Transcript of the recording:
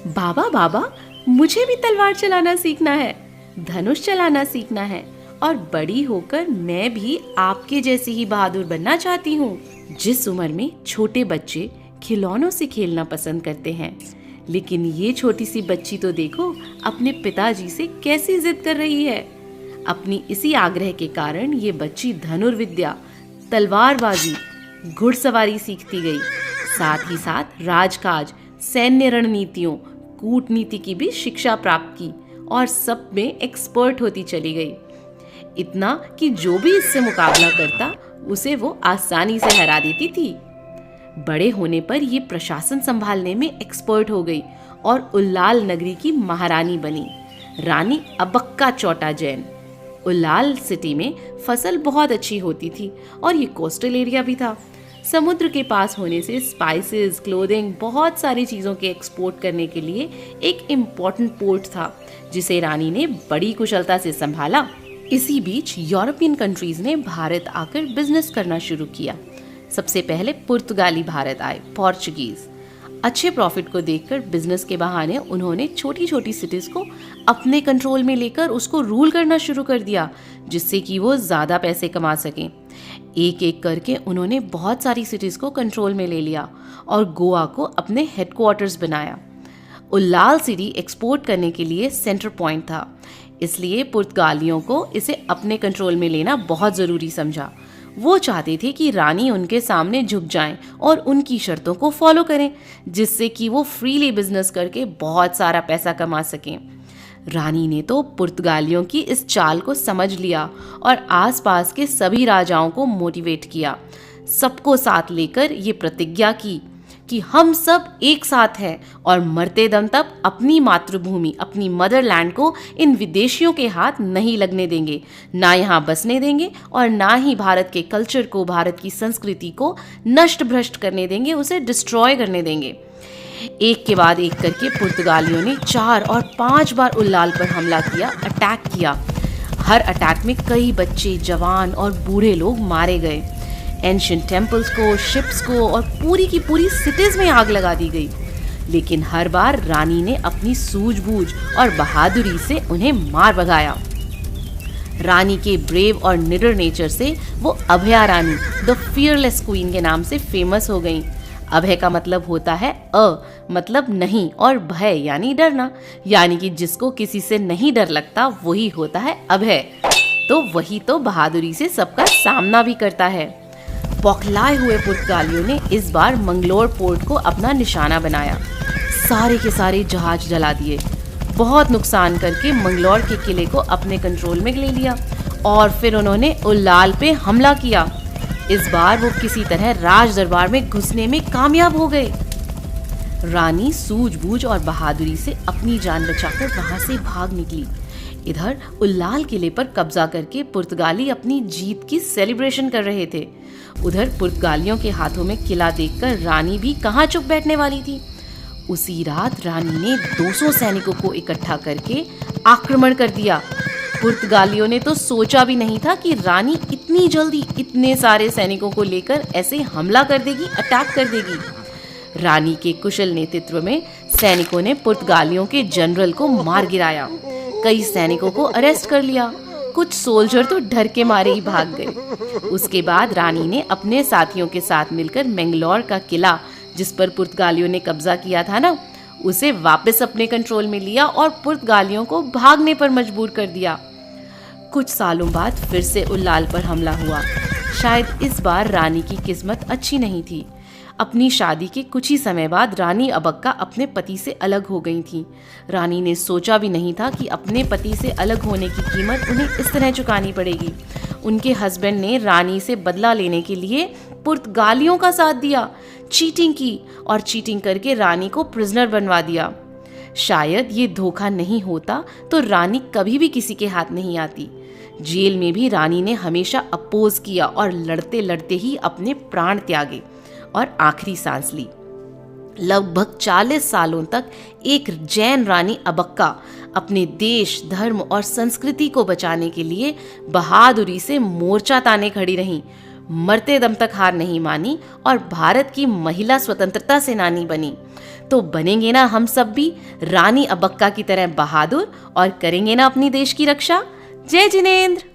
बाबा बाबा, मुझे भी तलवार चलाना सीखना है, धनुष चलाना सीखना है और बड़ी होकर मैं भी आपके जैसी ही बहादुर बनना चाहती हूँ। जिस उम्र में छोटे बच्चे खिलौनों से खेलना पसंद करते हैं, लेकिन ये छोटी सी बच्ची तो देखो अपने पिताजी से कैसी जिद कर रही है। अपनी इसी आग्रह के कारण ये बच्ची धनुर्विद्या, तलवारबाजी, घुड़सवारी सीखती गई। साथ ही साथ राजकाज, सैन्य रणनीतियों, कूटनीति की भी शिक्षा प्राप्त की और सब में एक्सपर्ट होती चली गई। इतना कि जो भी इससे मुकाबला करता उसे वो आसानी से हरा देती थी। बड़े होने पर ये प्रशासन संभालने में एक्सपर्ट हो गई और उल्लाल नगरी की महारानी बनी, रानी अबक्का चौटा जैन। उल्लाल सिटी में फसल बहुत अच्छी होती थी और ये कोस्टल एरिया भी था। समुद्र के पास होने से स्पाइसेस, क्लोथिंग, बहुत सारी चीज़ों के एक्सपोर्ट करने के लिए एक इम्पॉर्टेंट पोर्ट था, जिसे रानी ने बड़ी कुशलता से संभाला। इसी बीच यूरोपियन कंट्रीज ने भारत आकर बिजनेस करना शुरू किया। सबसे पहले पुर्तगाली भारत आए, पोर्चुगीज। अच्छे प्रॉफिट को देखकर बिजनेस के बहाने उन्होंने छोटी छोटी सिटीज को अपने कंट्रोल में लेकर उसको रूल करना शुरू कर दिया, जिससे कि वो ज़्यादा पैसे कमा सकें। एक एक करके उन्होंने बहुत सारी सिटीज को कंट्रोल में ले लिया और गोवा को अपने हेडक्वार्टर्स बनाया। उल्लाल सिटी एक्सपोर्ट करने के लिए सेंटर पॉइंट था, इसलिए पुर्तगालियों को इसे अपने कंट्रोल में लेना बहुत ज़रूरी समझा। वो चाहते थे कि रानी उनके सामने झुक जाएं और उनकी शर्तों को फॉलो करें, जिससे कि वो फ्रीली बिजनेस करके बहुत सारा पैसा कमा सकें। रानी ने तो पुर्तगालियों की इस चाल को समझ लिया और आसपास के सभी राजाओं को मोटिवेट किया। सबको साथ लेकर ये प्रतिज्ञा की कि हम सब एक साथ हैं और मरते दम तक अपनी मातृभूमि, अपनी मदरलैंड को इन विदेशियों के हाथ नहीं लगने देंगे, ना यहाँ बसने देंगे और ना ही भारत के कल्चर को, भारत की संस्कृति को नष्ट भ्रष्ट करने देंगे, उसे डिस्ट्रॉय करने देंगे। एक के बाद एक करके पुर्तगालियों ने 4 और 5 बार उल्लाल पर हमला किया, अटैक किया। हर अटैक में कई बच्चे, जवान और बूढ़े लोग मारे गए। एंशिएंट टेम्पल्स को, शिप्स को और पूरी की पूरी सिटीज में आग लगा दी गई। लेकिन हर बार रानी ने अपनी सूझबूझ और बहादुरी से उन्हें मार भगाया। रानी के ब्रेव और निडर नेचर से वो अभया रानी, द फियरलेस क्वीन के नाम से फेमस हो गई। अभय का मतलब होता है मतलब नहीं, और भय यानी डरना, यानी कि जिसको किसी से नहीं डर लगता वही होता है अभय। तो वही तो बहादुरी से सबका सामना भी करता है। बौखलाए हुए पुर्तगालियों ने इस बार मंगलोर पोर्ट को अपना निशाना बनाया। सारे के सारे जहाज जला दिए। बहुत नुकसान करके मंगलोर के किले को अपने कंट्रोल में ले लिया और फिर उन्होंने उल्लाल पे हमला किया। इस बार वो किसी तरह राज दरबार में घुसने में कामयाब हो गए। रानी सूझबूझ और बहादुरी से अपनी जान बचाकर वहां से भाग निकली। इधर उल्लाल किले पर कब्जा करके पुर्तगाली अपनी जीत की सेलिब्रेशन कर रहे थे। उधर पुर्तगालियों के हाथों में किला देखकर रानी भी कहाँ चुप बैठने वाली थी। उसी रात रानी ने 200 सैनिकों को इकट्ठा करके आक्रमण कर दिया। पुर्तगालियों ने तो सोचा भी नहीं था कि रानी इतनी जल्दी इतने सारे सैनिकों को लेकर ऐसे हमला कर देगी, अटैक कर देगी। रानी के कुशल नेतृत्व में सैनिकों ने पुर्तगालियों के जनरल को मार गिराया। कई सैनिकों को अरेस्ट कर लिया। कुछ सोल्जर तो डर के मारे ही भाग गए। उसके बाद रानी ने अपने साथियों के साथ मिलकर मैंगलोर का किला, जिस पर पुर्तगालियों ने कब्जा किया था ना, उसे वापस अपने कंट्रोल में लिया और पुर्तगालियों को भागने पर मजबूर कर दिया। कुछ सालों बाद फिर से उल्लाल पर हमला हुआ। शायद इस बार रानी की किस्मत अच्छी नहीं थी। अपनी शादी के कुछ ही समय बाद रानी अबक्का अपने पति से अलग हो गई थी। रानी ने सोचा भी नहीं था कि अपने पति से अलग होने की कीमत उन्हें इस तरह चुकानी पड़ेगी। उनके हस्बैंड ने रानी से बदला लेने के लिए पुर्तगालियों का साथ दिया, चीटिंग की और चीटिंग करके रानी को प्रिजनर बनवा दिया। शायद ये धोखा नहीं होता तो रानी कभी भी किसी के हाथ नहीं आती। जेल में भी रानी ने हमेशा अपोज किया और लड़ते लड़ते ही अपने प्राण त्यागे और आखिरी सांस ली। लगभग 40 सालों तक एक जैन रानी अबक्का अपने देश, धर्म और संस्कृति को बचाने के लिए बहादुरी से मोर्चा ताने खड़ी रहीं। मरते दम तक हार नहीं मानी और भारत की महिला स्वतंत्रता सेनानी बनी, तो बनेंगे ना हम सब भी रानी अब्बक्का की तरह बहादुर और करेंगे ना अपनी देश की रक्षा। जय जिनेंद्र।